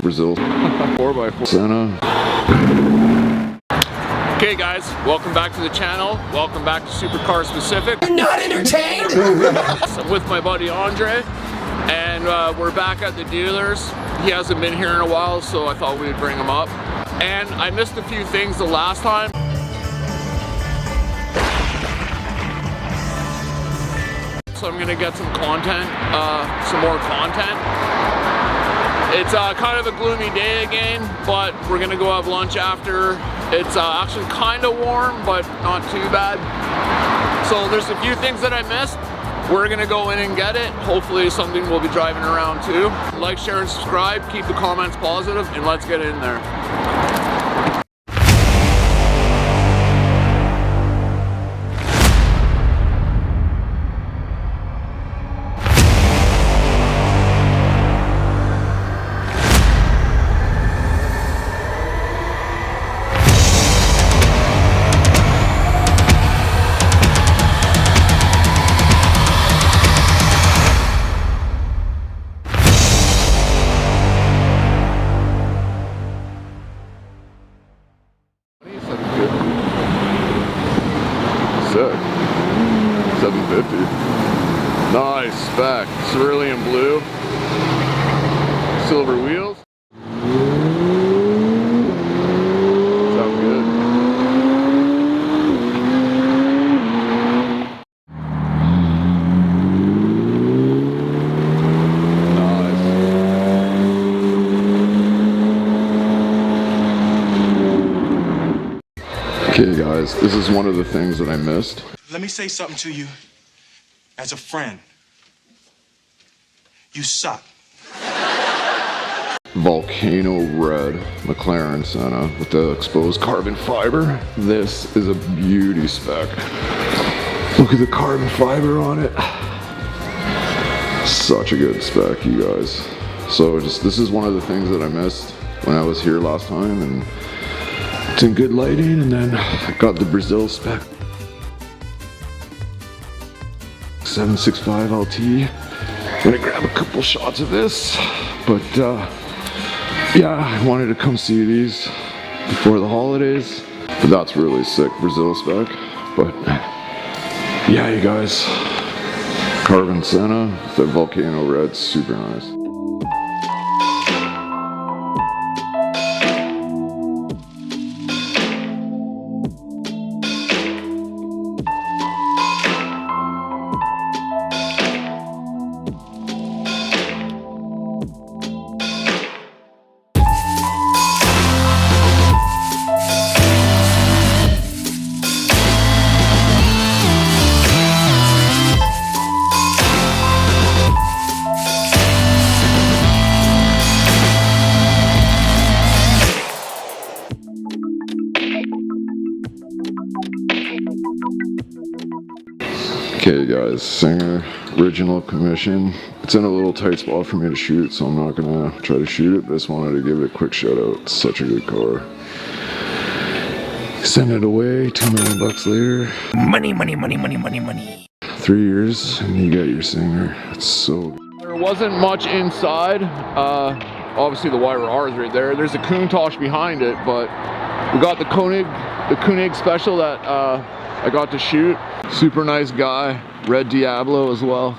Brazil 4x4 Senna. Okay guys, welcome back to the channel. Welcome back to Supercar Specific. You're not entertained! I'm with my buddy Andre, and we're back at the dealers. He hasn't been here in a while, so I thought we would bring him up. And I missed a few things the last time. So I'm gonna get some content, some more content. It's kind of a gloomy day again, but we're gonna go have lunch after. It's actually kind of warm, but not too bad. So there's a few things that I missed. We're gonna go in and get it. Hopefully something we'll be driving around too. Like, share, and subscribe. Keep the comments positive, and let's get in there. Sick. 750. Nice spec. Cerulean blue. Silver wheels. Sound good. Nice. Okay guys, this is one of the things that I missed. Let me say something to you as a friend. You suck. Volcano red McLaren Senna with the exposed carbon fiber. This is a beauty spec. Look at the carbon fiber on it. Such a good spec, you guys. So this is one of the things that I missed when I was here last time, and it's in good lighting. And then I got the Brazil spec 765 LT. I'm gonna grab a couple shots of this, but yeah, I wanted to come see these before the holidays. But that's really sick Brazil spec. But yeah, you guys, carbon Senna, the volcano red, super nice. Okay guys, Singer, original commission. It's in a little tight spot for me to shoot, so I'm not gonna try to shoot it, but I just wanted to give it a quick shout out. It's such a good car. Send it away, $2 million later. Money, money, money, money, money, money. 3 years and you got your Singer. It's so good. There wasn't much inside. Obviously the YRR is right there. There's a Countach behind it, but we got the Koenig special that I got to shoot. Super nice guy. Red Diablo as well.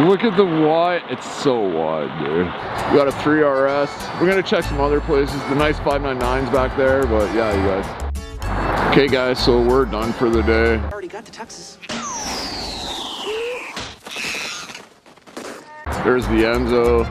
Look at the wide. It's so wide, dude. We got a 3RS. We're gonna check some other places. The nice 599's back there, but yeah, you guys. Okay guys, so we're done for the day. Already got to Texas. There's the Enzo.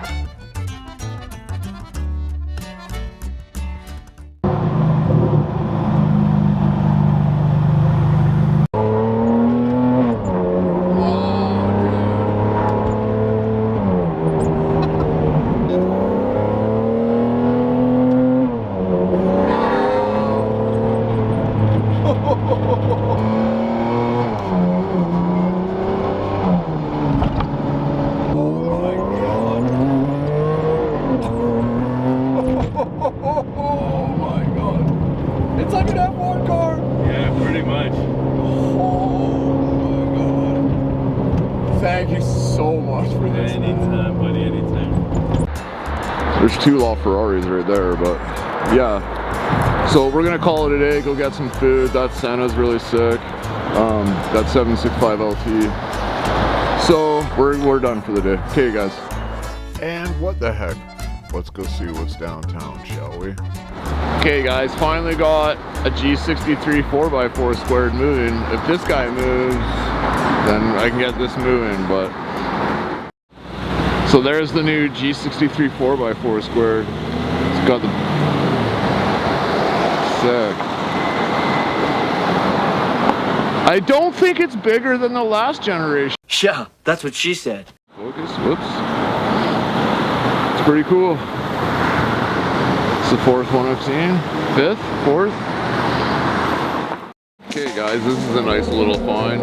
thank you so much for this. Anytime, buddy, anytime. There's 2 LaFerraris right there, but yeah. So we're gonna call it a day, go get some food. That Senna's really sick. That 765 LT. So we're done for the day. Okay, guys. And what the heck? Let's go see what's downtown, shall we? Okay, guys, finally got a G63 4x4 squared moving. If this guy moves, then I can get this moving, but. So there's the new G63 4x4 squared. It's got the sick. I don't think it's bigger than the last generation. Yeah, that's what she said. Focus, whoops. It's pretty cool. It's the 4th one I've seen. 5th, 4th. Okay guys, this is a nice little find.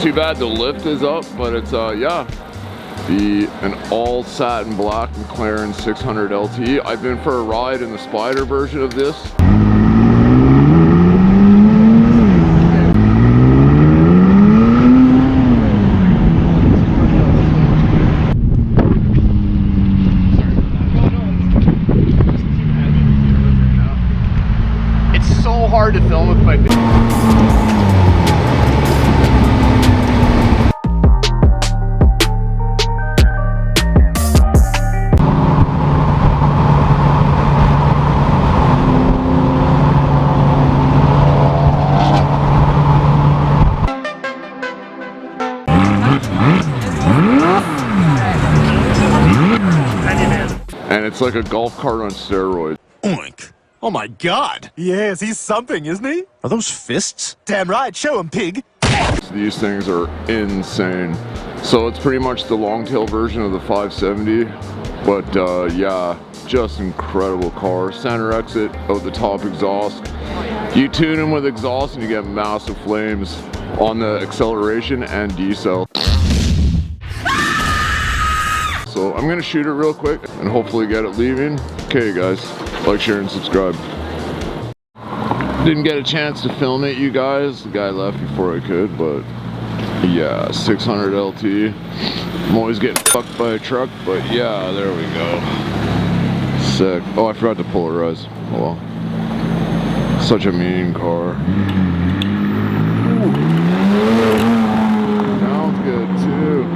Too bad the lift is up, but it's yeah. An all satin black McLaren 600 LT. I've been for a ride in the Spider version of this. It's so hard to film with my and it's like a golf cart on steroids. Oink. Oh my god. Yes, he's something, isn't he? Are those fists? Damn right, show him, pig. These things are insane. So it's pretty much the long tail version of the 570, but yeah, just incredible car. Center exit, out the top exhaust. You tune them with exhaust and you get massive flames on the acceleration and decel. So I'm gonna shoot it real quick and hopefully get it leaving. Okay guys, like, share, and subscribe. Didn't get a chance to film it, you guys. The guy left before I could, but yeah, 600 LT. I'm always getting fucked by a truck, but yeah, there we go. Sick. Oh, I forgot to polarize. Oh well. Such a mean car. Sounds good too.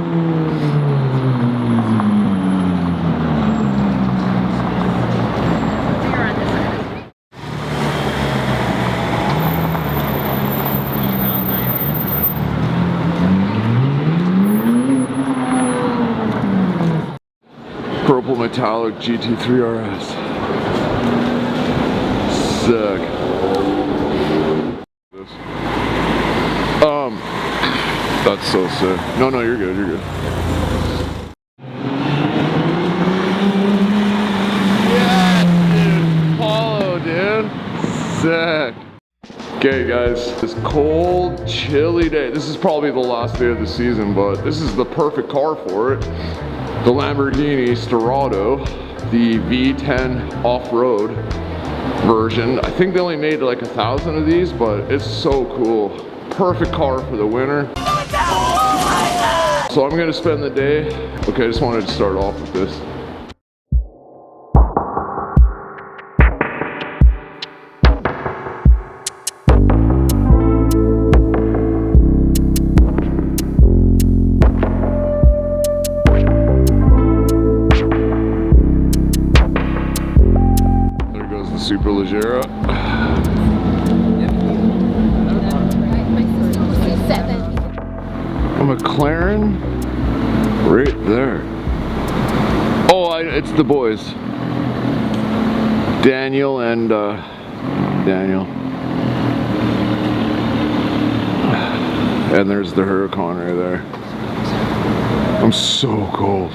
Purple metallic GT3 RS. Sick. That's so sick. No, you're good, you're good. Yeah, dude. Apollo, dude. Sick. Okay, guys, this cold, chilly day. This is probably the last day of the season, but this is the perfect car for it. The Lamborghini Storado, the V10 off-road version. I think they only made like 1,000 of these, but it's so cool. Perfect car for the winter. So I'm gonna spend the day. Okay, I just wanted to start off with this. Superleggera. A McLaren right there. Oh, it's the boys. Daniel and Daniel. And there's the Huracan right there. I'm so cold.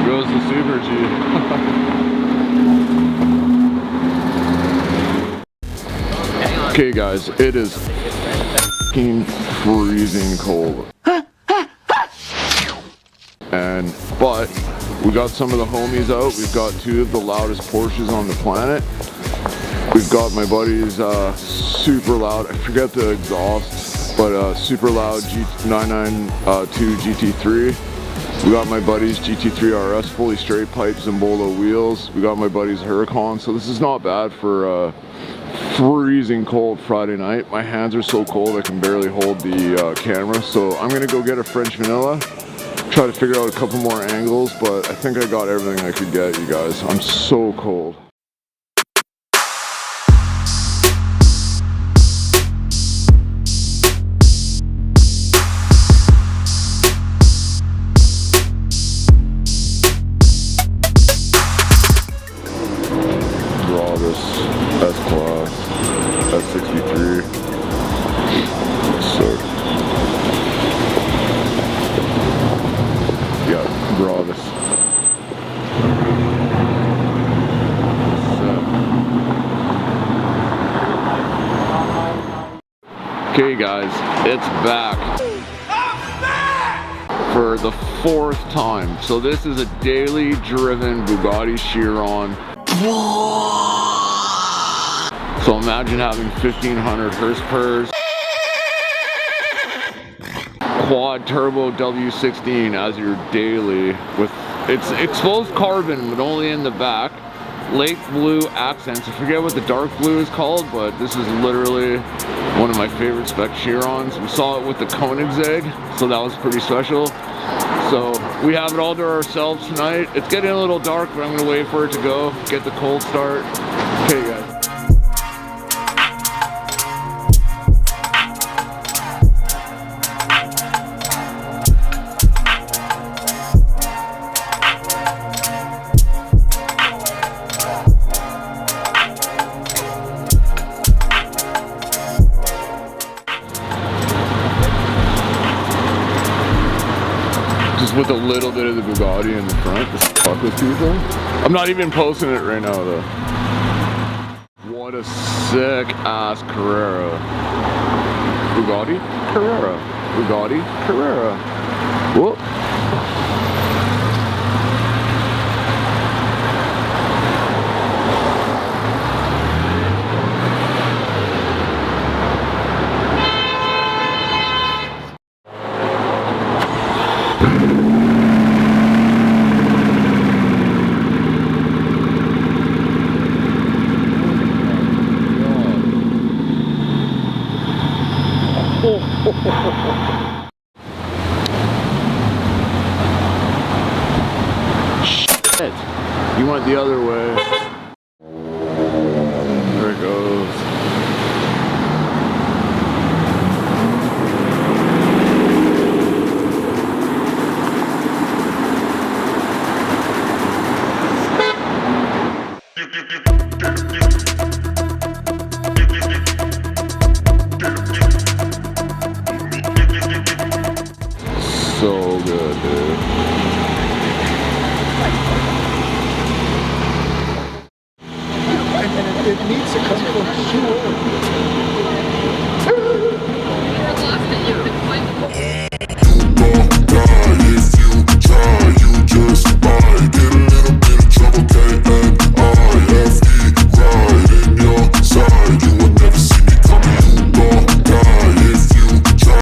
Goes the Super G. Okay guys, it is f***ing freezing cold. But we got some of the homies out. We've got 2 of the loudest Porsches on the planet. We've got my buddy's super loud, I forget the exhaust. but super loud G992 GT3. We got my buddy's GT3 RS fully straight pipe Zimbolo wheels. We got my buddy's Huracan, so this is not bad for freezing cold Friday night. My hands are so cold I can barely hold the camera, so I'm gonna go get a French vanilla, try to figure out a couple more angles, but I think I got everything I could get, you guys. I'm so cold. Loudest S-Class, S63. So, yeah, Loudest. Okay guys, it's back. For the 4th time. So this is a daily driven Bugatti Chiron. So imagine having 1500 horsepower, quad turbo W16 as your daily with it's exposed carbon but only in the back, lake blue accents. I forget what the dark blue is called, but this is literally one of my favorite spec Chirons. We saw it with the Koenigsegg, so that was pretty special. So we have it all to ourselves tonight. It's getting a little dark, but I'm gonna wait for it to go, get the cold start. Okay guys. Just with a little bit of the Bugatti in the front, just fuck with people. I'm not even posting it right now though. What a sick ass Carrera. Bugatti Carrera. Bugatti Carrera. Whoop. Shit. You went the other way. There it goes. So good, dude. And it needs to come from Chiron.